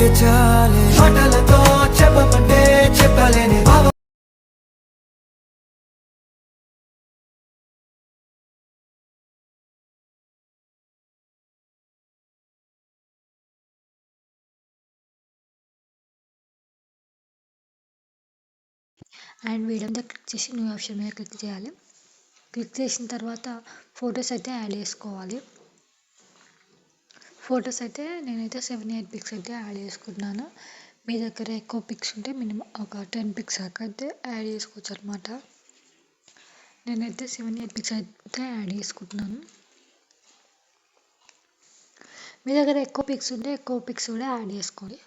ఉంటే చాలే మాటలతో చెప్పమంటే చెప్పలేని భావం. అండ్ వీడియో మీద క్లిక్ చేసి న్యూ ఆప్షన్ మీద క్లిక్ చేయాలి. క్లిక్ చేసిన తర్వాత ఫొటోస్ అయితే యాడ్ చేసుకోవాలి. ఫొటోస్ అయితే నేనైతే 7-8 పిక్స్ అయితే యాడ్ చేసుకుంటున్నాను. మీ దగ్గర ఎక్కువ పిక్స్ ఉంటే మినిమం ఒక 10 పిక్స్ దాకా అయితే యాడ్ చేసుకోవచ్చు అనమాట. నేనైతే 7-8 పిక్స్ అయితే యాడ్ చేసుకుంటున్నాను. మీ దగ్గర ఎక్కువ పిక్స్ ఉంటే ఎక్కువ పిక్స్ కూడా యాడ్ చేసుకోండి.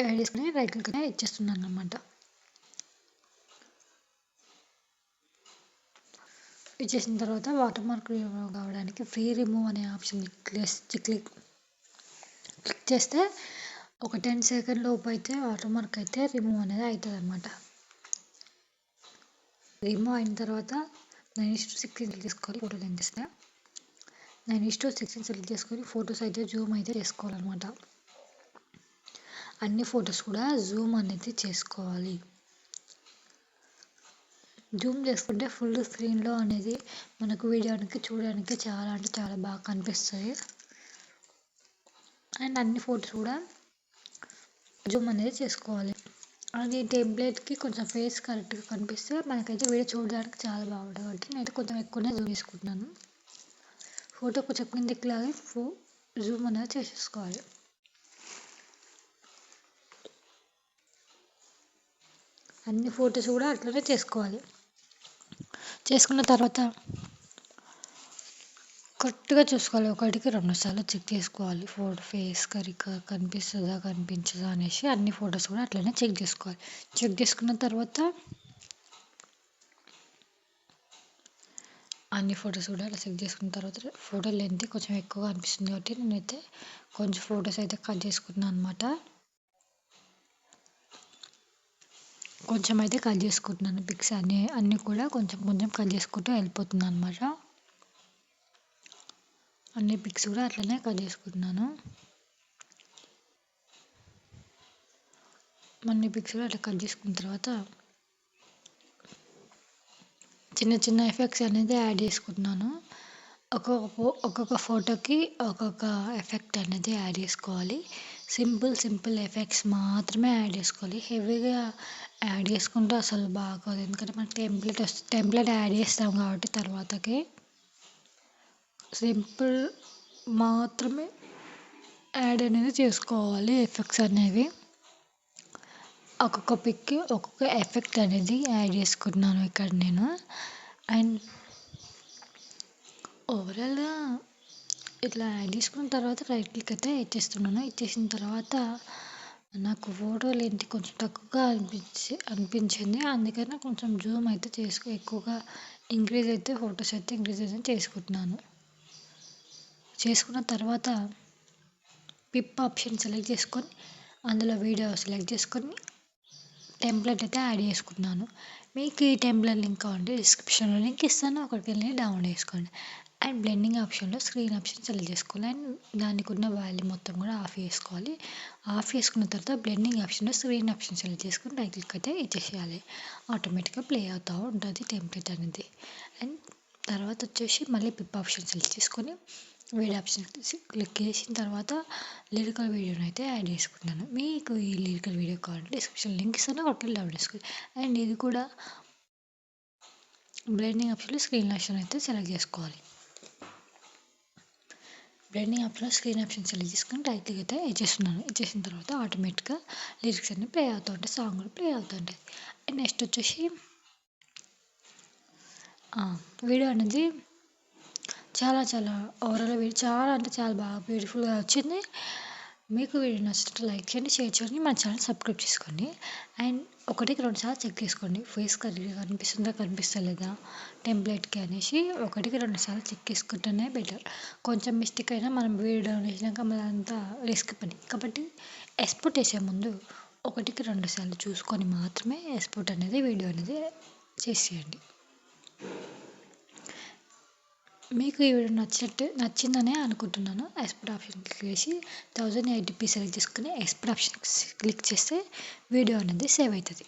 యాడ్ చేసుకుని రైట్ క్లిక్ అయితే ఇచ్చేస్తున్నాను అనమాట. ఇచ్చేసిన తర్వాత వాటర్ మార్క్ రిమూవ్ కావడానికి ఫ్రీ రిమూవ్ అనే ఆప్షన్ క్లిక్ చేస్తే ఒక 10 సెకండ్ లోపు అయితే వాటర్ మార్క్ అయితే రిమూవ్ అనేది అవుతుంది అనమాట. రిమూవ్ అయిన తర్వాత 9:16 తీసుకోవాలి. ఫోటో లెంత్ ఇస్తే 9:16 సెలెక్ట్ చేసుకొని ఫొటోస్ అయితే జూమ్ అయితే చేసుకోవాలన్నమాట. అన్ని ఫొటోస్ కూడా జూమ్ అనేది చేసుకోవాలి. జూమ్ చేసుకుంటే ఫుల్ స్క్రీన్లో అనేది మనకు వీడియోనికి చూడడానికి చాలా అంటే చాలా బాగా కనిపిస్తుంది. అండ్ అన్ని ఫొటోస్ కూడా జూమ్ అనేది చేసుకోవాలి. అది టెంప్లెట్కి కొంచెం ఫేస్ కరెక్ట్గా కనిపిస్తే మనకైతే వీడియో చూడడానికి చాలా బాగుంటుంది. కాబట్టి నేనైతే కొంచెం ఎక్కువనే జూమ్ చేసుకుంటున్నాను. ఫోటో కొంచెం కిందకి లాగి జూమ్ అనేది చేసేసుకోవాలి. అన్ని ఫొటోస్ కూడా అట్లనే చేసుకోవాలి. చేసుకున్న తర్వాత కరెక్ట్గా చూసుకోవాలి. 1-2 సార్లు చెక్ చేసుకోవాలి. ఫోటో ఫేస్ కరెక్ట్గా కనిపిస్తుందా కనిపించదా అనేసి అన్ని ఫొటోస్ కూడా అట్లనే చెక్ చేసుకోవాలి. చెక్ చేసుకున్న తర్వాత అన్ని ఫొటోస్ కూడా అలా చెక్ చేసుకున్న తర్వాత ఫోటో లెంత్ కొంచెం ఎక్కువగా అనిపిస్తుంది కాబట్టి నేనైతే కొంచెం ఫొటోస్ అయితే కట్ చేసుకుంటున్నాను అనమాట. కొంచెం అయితే కట్ చేసుకుంటున్నాను. పిక్స్ అన్నీ కూడా కొంచెం కొంచెం కట్ చేసుకుంటూ వెళ్ళిపోతున్నాను అనమాట. అన్ని పిక్స్ కూడా అట్లనే కట్ చేసుకుంటున్నాను. అన్ని పిక్స్ కూడా అట్లా కట్ చేసుకున్న తర్వాత చిన్న చిన్న ఎఫెక్ట్స్ అనేది యాడ్ చేసుకుంటున్నాను. ఒక్కొక్క ఫోటోకి ఒక్కొక్క ఎఫెక్ట్ అనేది యాడ్ చేసుకోవాలి. సింపుల్ ఎఫెక్ట్స్ మాత్రమే యాడ్ చేసుకోవాలి. హెవీగా యాడ్ చేసుకుంటే అసలు బాగోదు. ఎందుకంటే మనకి టెంప్లెట్ యాడ్ చేస్తాం కాబట్టి తర్వాతకి సింపుల్ మాత్రమే యాడ్ అనేది చేసుకోవాలి. ఎఫెక్ట్స్ అనేవి ఒక్కొక్క పిక్కి ఒక్కొక్క ఎఫెక్ట్ అనేది యాడ్ చేసుకుంటున్నాను ఇక్కడ నేను. అండ్ ఓవరాల్గా ఇట్లా యాడ్ చేసుకున్న తర్వాత రైట్ క్లిక్ అయితే ఇచ్చేస్తున్నాను. ఇచ్చేసిన తర్వాత నాకు ఫోటో లెంత్ కొంచెం తక్కువగా అనిపించింది. అందుకని కొంచెం జూమ్ అయితే ఎక్కువగా ఫొటోస్ అయితే ఇంక్రీజ్ అయితే చేసుకుంటున్నాను. చేసుకున్న తర్వాత పిప్ ఆప్షన్ సెలెక్ట్ చేసుకొని అందులో వీడియో సెలెక్ట్ చేసుకొని టెంప్లెట్ అయితే యాడ్ చేసుకుంటున్నాను. మీకు ఈ టెంప్లెట్ లింక్ కావాలంటే డిస్క్రిప్షన్లో లింక్ ఇస్తాను. అక్కడికి వెళ్ళి డౌన్లోడ్ చేసుకోండి. అండ్ బ్లెండింగ్ ఆప్షన్లో స్క్రీన్ ఆప్షన్ సెలెక్ట్ చేసుకోవాలి. అండ్ దానికి ఉన్న వాల్యూమ్ మొత్తం కూడా ఆఫ్ చేసుకోవాలి. ఆఫ్ చేసుకున్న తర్వాత బ్లెండింగ్ ఆప్షన్లో స్క్రీన్ ఆప్షన్ సెలెక్ట్ చేసుకొని రైట్ క్లిక్ అయితే ఇచ్చేసేయాలి. ఆటోమేటిక్గా ప్లే అవుతూ ఉంటుంది టెంప్లెట్ అనేది. అండ్ తర్వాత వచ్చేసి మళ్ళీ పిప్ ఆప్షన్ సెలెక్ట్ చేసుకొని వీడియో ఆప్షన్ క్లిక్ చేసిన తర్వాత లిరికల్ వీడియోని అయితే యాడ్ చేసుకుంటాను. మీకు ఈ లిరికల్ వీడియో కావాలంటే డిస్క్రిప్షన్ లింక్ ఇస్తాను. ఒకటి డౌన్లోడ్ చేసుకోండి. అండ్ ఇది కూడా బ్లెండింగ్ ఆప్షన్లో స్క్రీన్ ఆప్షన్ అయితే సెలెక్ట్ చేసుకోవాలి. బ్లెండింగ్ ఆప్షన్లో స్క్రీన్ ఆప్షన్ సెలెక్ట్ చేసుకొని రైట్ క్లిక్ అయితే ఇచ్చేస్తున్నాను. ఇచ్చేసిన తర్వాత ఆటోమేటిక్గా లిరిక్స్ అన్ని ప్లే అవుతూ ఉంటాయి. సాంగ్ కూడా ప్లే అవుతుంటాయి. అండ్ నెక్స్ట్ వచ్చేసి వీడియో అనేది చాలా ఓవరాల్ వీడియో చాలా అంటే చాలా బాగా బ్యూటిఫుల్గా వచ్చింది. మీకు వీడియో నచ్చినట్టు లైక్ చేయండి, షేర్ చేయండి, మన ఛానల్ సబ్స్క్రైబ్ చేసుకోండి. అండ్ 1-2 సార్లు చెక్ చేసుకోండి. ఫేస్ కరెక్ట్గా కనిపిస్తుందా కనిపిస్తలేదా టెంప్లెట్కి అనేసి 1-2 సార్లు చెక్ చేసుకుంటేనే బెటర్. కొంచెం మిస్టేక్ అయినా మనం వీడియో డౌన్ చేసినాక మన అంతా రిస్క్ పని. కాబట్టి ఎక్స్పోర్ట్ చేసే ముందు 1-2 సార్లు చూసుకొని మాత్రమే ఎక్స్పోర్ట్ అనేది వీడియో అనేది చేసేయండి. మీకు ఈ వీడియో నచ్చిందనే అనుకుంటున్నాను. ఎక్స్‌పోర్ట్ ఆప్షన్ క్లిక్ చేసి 1080p సెలెక్ట్ చేసుకొని ఎక్స్‌పోర్ట్ ఆప్షన్ క్లిక్ చేస్తే వీడియో అనేది సేవ్ అవుతుంది.